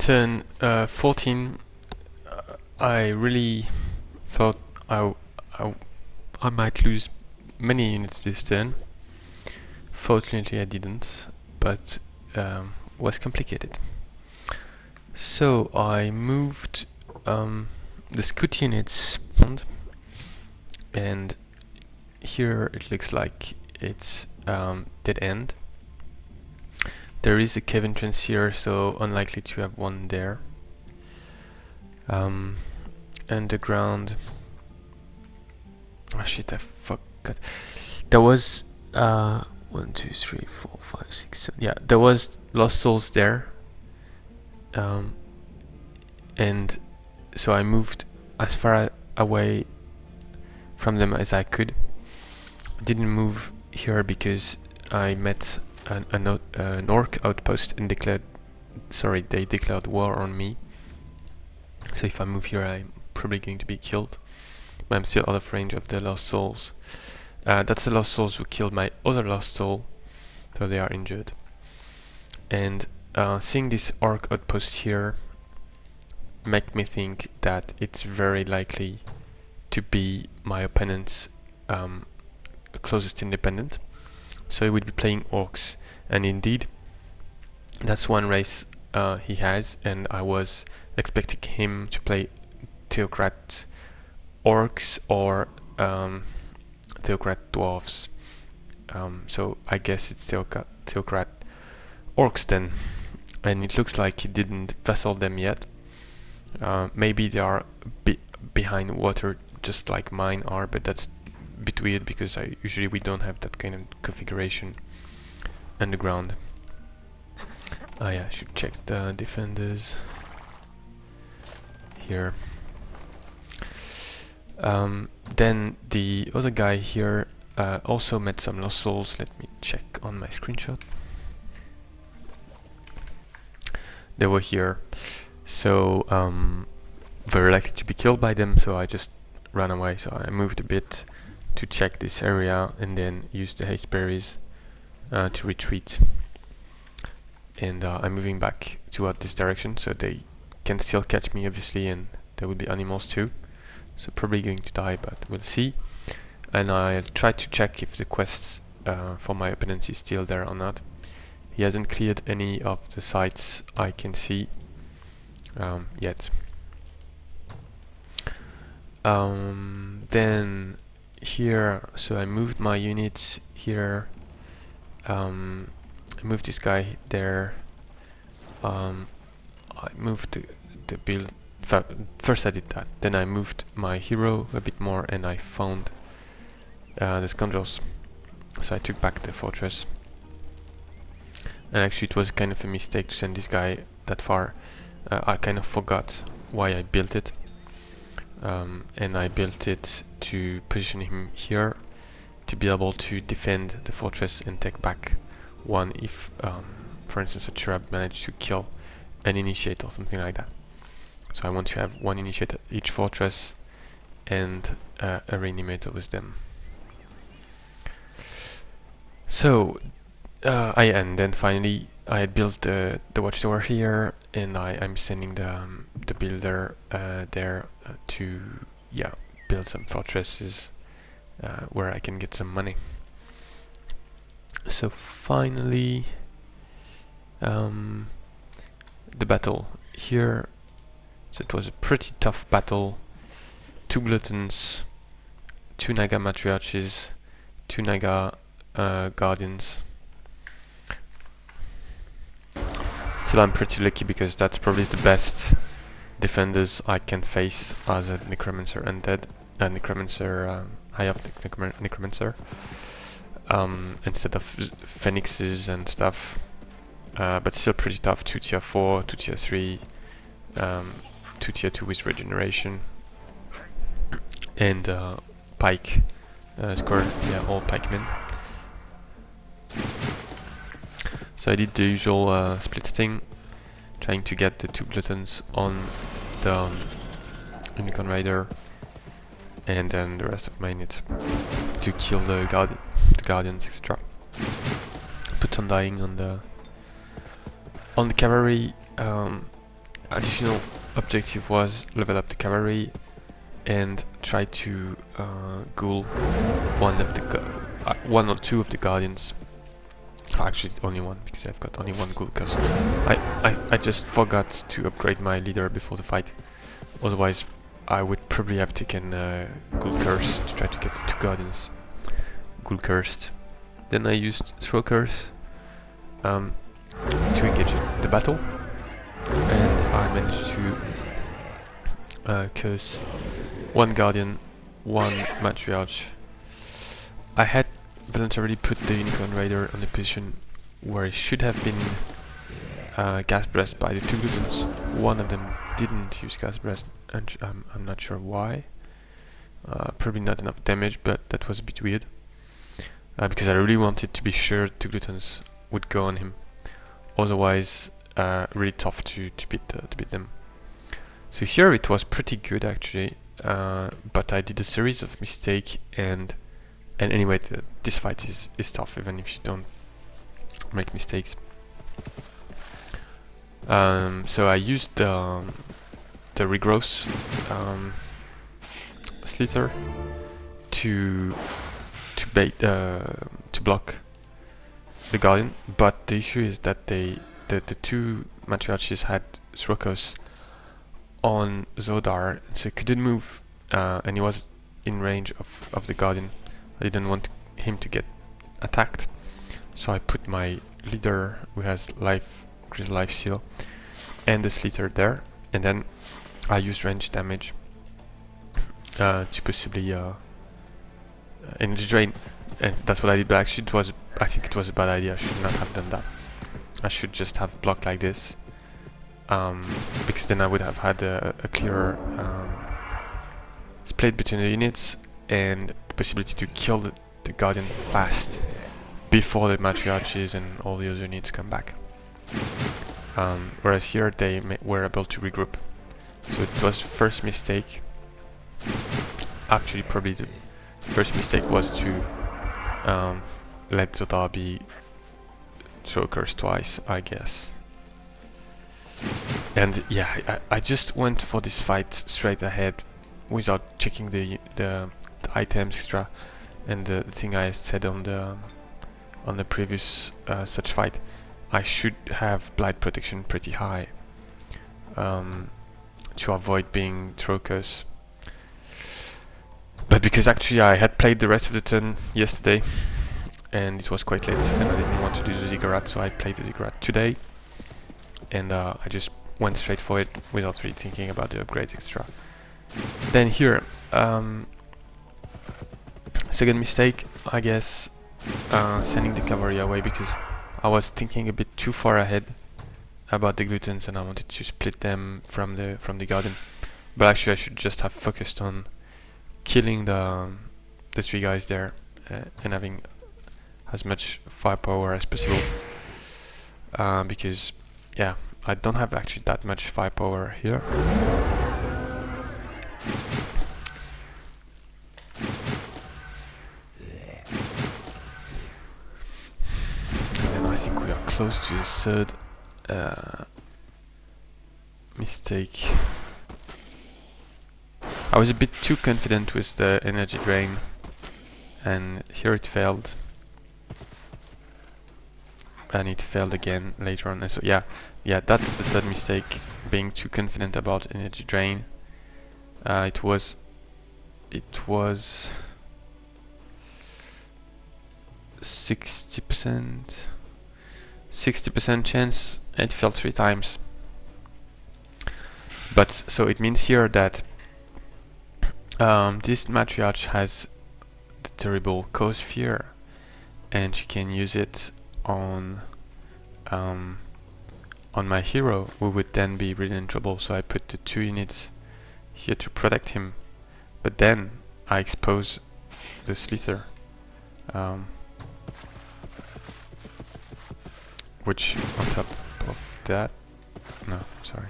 turn 14, I really thought I might lose many units this turn. Fortunately I didn't, but was complicated. So I moved the scout units, and here it looks like it's dead end. There is a cave entrance here, so unlikely to have one there. Underground. Oh shit, I forgot. There was 1, 2, 3, 4, 5, 6, 7. Yeah, there was lost souls there. And so I moved as far away from them as I could. I didn't move here because I met an Orc Outpost and they declared war on me. So if I move here, I'm probably going to be killed. But I'm still out of range of the lost souls. That's the lost souls who killed my other lost soul, so they are injured. And seeing this Orc Outpost here make me think that it's very likely to be my opponent's closest independent. So he would be playing orcs, and indeed that's one race he has, and I was expecting him to play Theocrat orcs or Theocrat dwarves. So I guess it's Theocrat orcs then, and it looks like he didn't vassal them yet. Maybe they are behind water just like mine are, but that's a bit weird because usually we don't have that kind of configuration underground. Oh yeah, I should check the defenders here. Then the other guy here also met some lost souls. Let me check on my screenshot. They were here, so very likely to be killed by them, so I just ran away. So I moved a bit to check this area and then used the haste berries to retreat. And I'm moving back toward this direction, so they can still catch me obviously, and there will be animals too. So probably going to die, but we'll see. And I'll try to check if the quests for my opponent is still there or not. He hasn't cleared any of the sites I can see yet. Then here, so I moved my units here. I moved this guy there. I moved the build. First I did that, then I moved my hero a bit more, and I found the scoundrels. So I took back the fortress. And actually it was kind of a mistake to send this guy that far. I kind of forgot why I built it. And I built it to position him here to be able to defend the fortress and take back one if, for instance, a cherub managed to kill an initiate or something like that. So I want to have one initiate at each fortress and a reanimator with them. So and then finally I had built the watchtower here, and I'm sending the builder there to build some fortresses where I can get some money. So finally the battle here. So it was a pretty tough battle. 2 Gluttons, 2 Naga Matriarches, 2 Naga Guardians. Still I'm pretty lucky because that's probably the best defenders I can face as a Necromancer undead, Necromancer high up Necromancer, instead of Phoenixes and stuff. But still pretty tough. 2 tier 4, 2 tier 3, 2 tier 2 with regeneration, and pike square, all pikemen. So I did the usual split sting, trying to get the 2 Gluttons on the Unicorn Rider, and then the rest of my units to kill the Guardians extra. Put some dying on the cavalry. additional objective was level up the cavalry and try to ghoul one or two of the guardians. Actually, only one, because I've got only one ghoul curse. I just forgot to upgrade my leader before the fight. Otherwise, I would probably have taken ghoul curse to try to get the two guardians ghoul cursed. Then I used throw curse to engage the battle, and I managed to curse one guardian, one matriarch. I had voluntarily put the unicorn raider on the position where it should have been gas breast by the two Gluttons. One of them didn't use gas breast, and I'm not sure why. Probably not enough damage, but that was a bit weird. Because I really wanted to be sure two Gluttons would go on him. Otherwise, really tough to beat them. So here it was pretty good actually, but I did a series of mistakes, and anyway, this fight is tough even if you don't make mistakes. So I used the regrowth slither to block the guardian, but the issue is that the two matriarches had Throkos on Zodar, so he couldn't move, and he was in range of the guardian. I didn't want him to get attacked, so I put my leader, who has increased life seal, and the slither there, and then I used range damage to possibly energy drain, and that's what I did. But actually, I think it was a bad idea. I should not have done that. I should just have blocked like this, because then I would have had a clearer split between the units and the possibility to kill the guardian fast before the matriarches and all the other units come back. Whereas here they were able to regroup. So it was first mistake. Actually, probably the first mistake was to let Zodar be throw curse twice, I guess. And yeah, I just went for this fight straight ahead without checking the items extra, and the thing I said on the previous such fight, I should have blight protection pretty high to avoid being throw curse. But because actually I had played the rest of the turn yesterday and it was quite late and I didn't want to do the Ziggurat, so I played the Ziggurat today, and I just went straight for it without really thinking about the upgrades extra. Then here, second mistake, I guess, sending the cavalry away, because I was thinking a bit too far ahead about the Gluttons and I wanted to split them from the garden. But actually I should just have focused on killing the three guys there and having as much firepower as possible, because yeah, I don't have actually that much firepower here. And I think we are close to the third mistake. I was a bit too confident with the energy drain, and here it failed, and it failed again later on. And so yeah, that's the third mistake, being too confident about energy drain. It was 60% chance, and it failed 3 times. But so it means here that this matriarch has the terrible cause fear, and she can use it on my hero, who would then be really in trouble. So I put the 2 units here to protect him, but then I expose the Slither, which on top of that, no, sorry.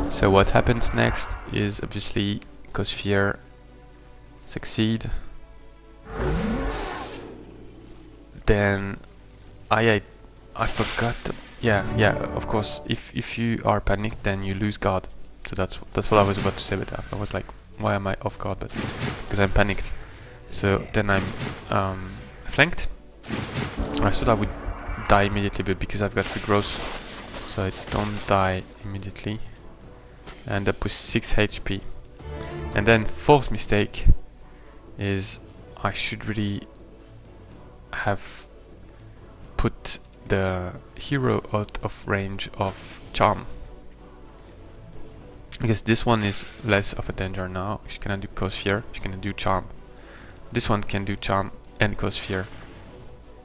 So what happens next is obviously cause fear succeed. Then I forgot yeah, of course. If you are panicked, then you lose guard. So that's what I was about to say. But I was like, why am I off guard? But because I'm panicked. So then I'm flanked. I thought I would die immediately, but because I've got regrowth, so I don't die immediately. I end up with 6 HP. And then fourth mistake is I should really have put the hero out of range of charm, because this one is less of a danger now. She cannot do cause fear, she can do charm. This one can do charm and cause fear,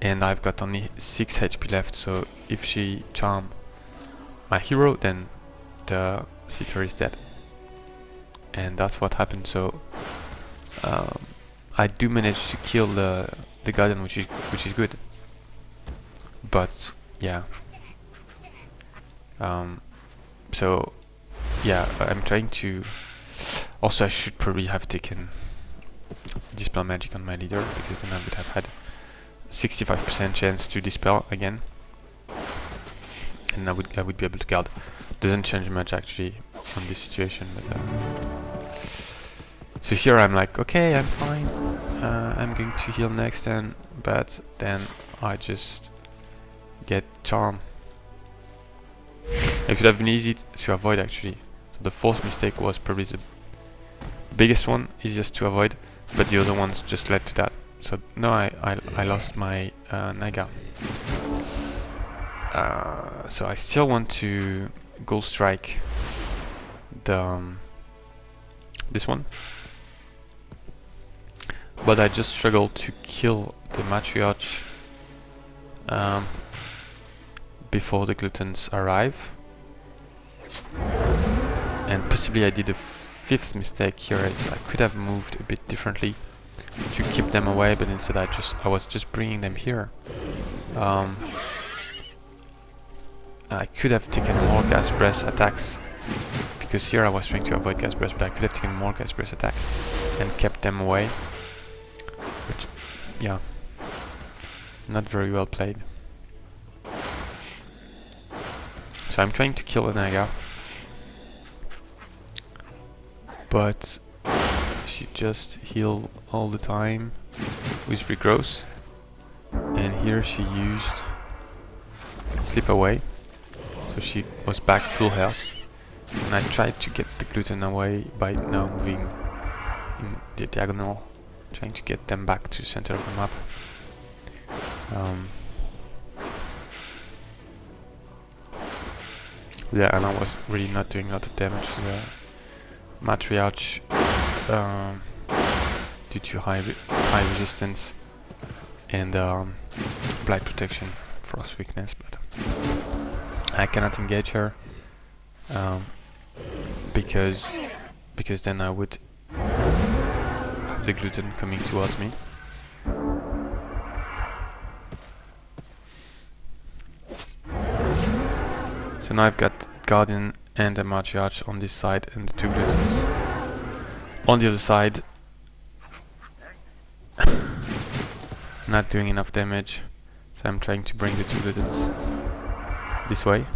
and I've got only 6 HP left, so if she charm my hero, then the Slither is dead. And that's what happened. So I do manage to kill the Guardian, which is good. But yeah. So yeah, I'm trying to. Also, I should probably have taken Dispel Magic on my leader, because then I would have had 65% chance to dispel again, and I would be able to guard. Doesn't change much actually on this situation, but so here I'm like, okay, I'm fine. I'm going to heal next turn, but then I just get charm. It could have been easy to avoid actually. So the fourth mistake was probably the biggest one, easiest to avoid, but the other ones just led to that. So no, I lost my Naga. So I still want to Gold Strike the this one, but I just struggled to kill the Matriarch before the Gluttons arrive. And possibly I did a fifth mistake here, as I could have moved a bit differently to keep them away, but instead I was just bringing them here. I could have taken more gas breath attacks, because here I was trying to avoid gas breath, but I could have taken more gas breath attack and kept them away. Which, yeah, not very well played. So I'm trying to kill a Naga, but she just healed all the time with regrowth, and here she used Slip Away, so she was back full health, and I tried to get the Glutton away by now moving in the diagonal, trying to get them back to the center of the map. Yeah, and I was really not doing a lot of damage to the Matriarch due to high resistance and blight protection, frost weakness, but I cannot engage her because then I would have the Glutton coming towards me. So now I've got Guardian and a Matriarch on this side and the 2 Gluttons on the other side. Not doing enough damage, so I'm trying to bring the 2 Gluttons this way.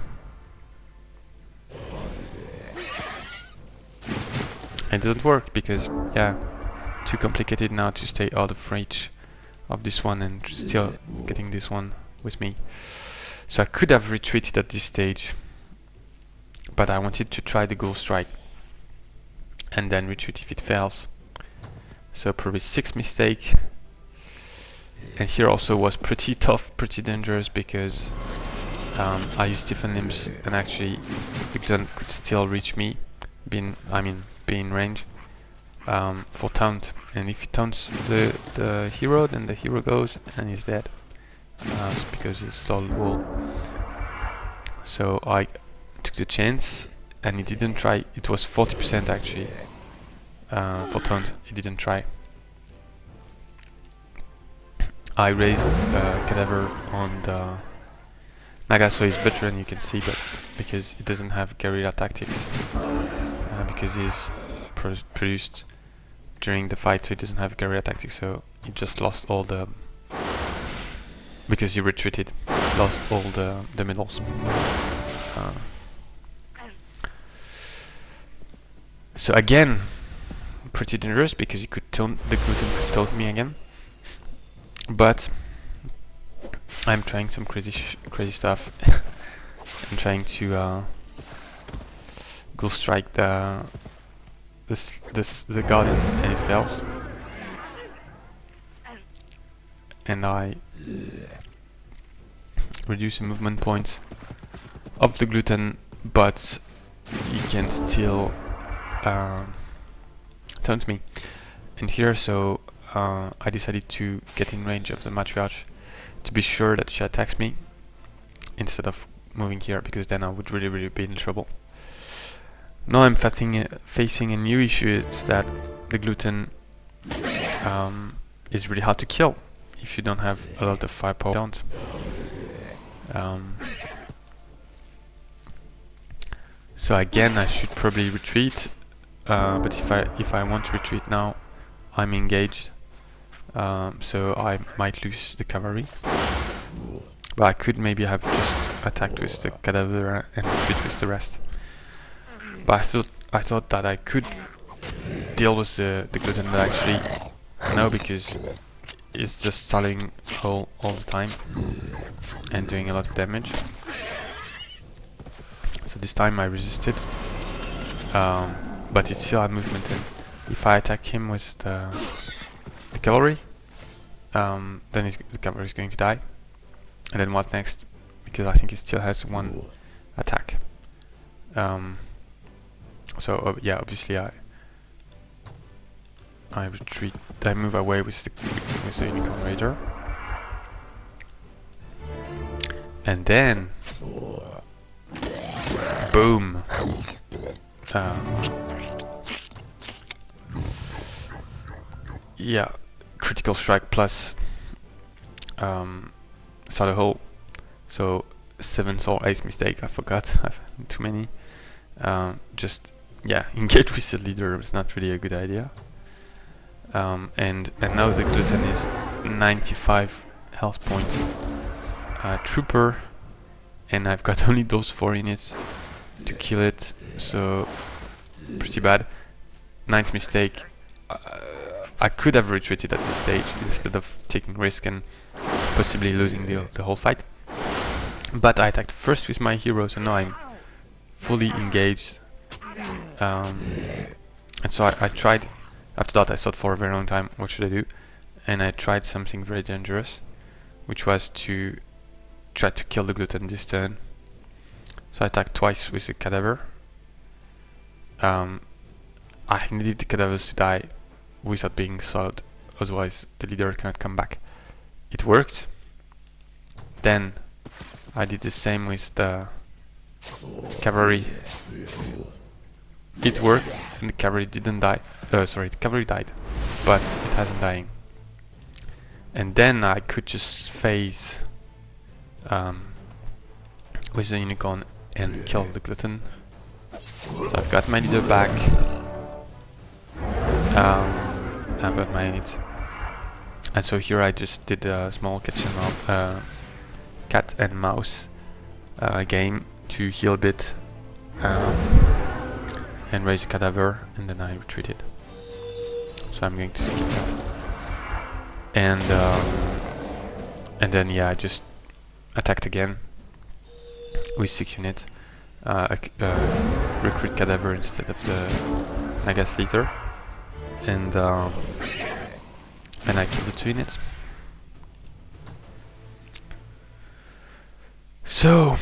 It doesn't work because, yeah, too complicated now to stay out of reach of this one and still getting this one with me. So I could have retreated at this stage, but I wanted to try the Gold Strike and then retreat if it fails. So probably 6th mistake. And here also was pretty tough, pretty dangerous, because I used different limbs and actually the Glutton could still reach me, be in range for taunt. And if he taunts the hero, then the hero goes and he's dead. It's because he's slowly wall. So I took the chance, and he didn't try. It was 40% actually for taunt. He didn't try. I raised Cadaver on the Naga, so he's better than you can see, but because he doesn't have guerrilla tactics, because he's produced during the fight, so he doesn't have guerrilla tactics, so he just lost all the because he retreated, lost all the medals. So again, pretty dangerous because he could taunt, the Glutton could taunt me again. But I'm trying some crazy stuff. I'm trying to go strike the Guardian, and it fails. And I reduce the movement points of the Glutton, but he can still taunt me. And here, so I decided to get in range of the Matriarch to be sure that she attacks me instead of moving here, because then I would really be in trouble. Now I'm facing a new issue. It's that the Glutton is really hard to kill if you don't have a lot of firepower. Don't. So again, I should probably retreat. But if I want to retreat now, I'm engaged. So I might lose the cavalry. But I could maybe have just attacked with the cadaver and retreat with the rest. But I thought that I could deal with the Glutton, but actually no, because it's just stalling all the time and doing a lot of damage. So this time I resisted, but it still had movement, and if I attack him with the cavalry, then the cavalry is going to die. And then what next? Because I think he still has one attack. So yeah, obviously I retreat. I move away with the Unicorn Raider, and then boom. Yeah, critical strike plus solid hole. So 7th or 8th mistake, I forgot. I've too many. Just yeah, engage with the leader was not really a good idea. And now the Glutton is 95 health points. Trooper, and I've got only those 4 units to kill it, so pretty bad. 9th mistake. I could have retreated at this stage instead of taking risk and possibly losing the whole fight. But I attacked first with my hero, so now I'm fully engaged. And so I tried. After that, I thought for a very long time, what should I do? And I tried something very dangerous, which was to try to kill the Glutton this turn. So I attacked twice with the cadaver. I needed the cadavers to die without being solid, otherwise the leader cannot come back. It worked. Then I did the same with the cavalry. It worked, and the cavalry didn't die. Sorry, the cavalry died, but it hasn't dying. And then I could just phase with the unicorn and kill the Glutton. So I've got my leader back. I've got my unit. And so here I just did a small cat and mouse game to heal a bit and raise a cadaver, and then I retreated. So I'm going to skip that. And then yeah, I just attacked again with 6 units. Recruit cadaver instead of the Naga Slither, and I killed the 2 units. So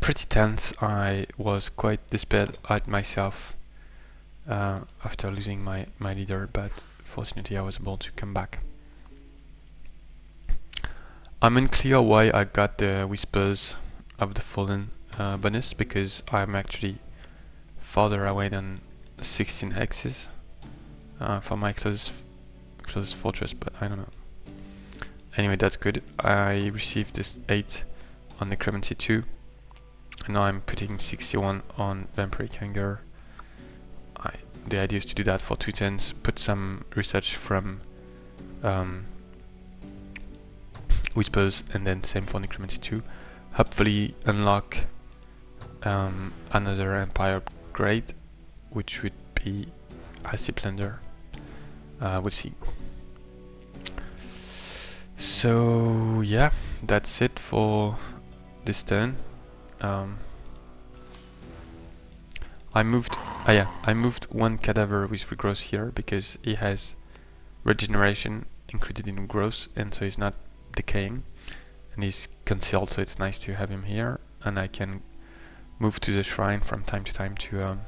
pretty tense. I was quite despaired at myself after losing my leader, but fortunately I was able to come back. I'm unclear why I got the Whispers of the Fallen bonus, because I'm actually farther away than 16 hexes for my closest fortress, but I don't know. Anyway, that's good. I received this 8 on Necromancy 2, and now I'm putting 61 on Vampiric Hunger. The idea is to do that for 2 turns, put some research from Whispers, and then same for Necromancy 2. Hopefully unlock another Empire upgrade, which would be Icy Plunder. We'll see. So yeah, that's it for this turn. I moved one cadaver with regrowth here because he has regeneration included in growth, and so he's not decaying, and he's concealed, so it's nice to have him here, and I can move to the shrine from time to time to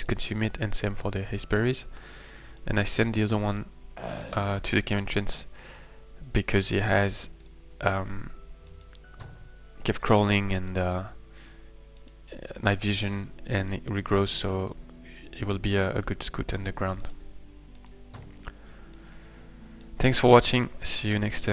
consume it, and same for the haste berries. And I send the other one to the cave entrance because he has cave crawling and night vision and regrowth, so it will be a good scout underground. Thanks for watching, see you next time.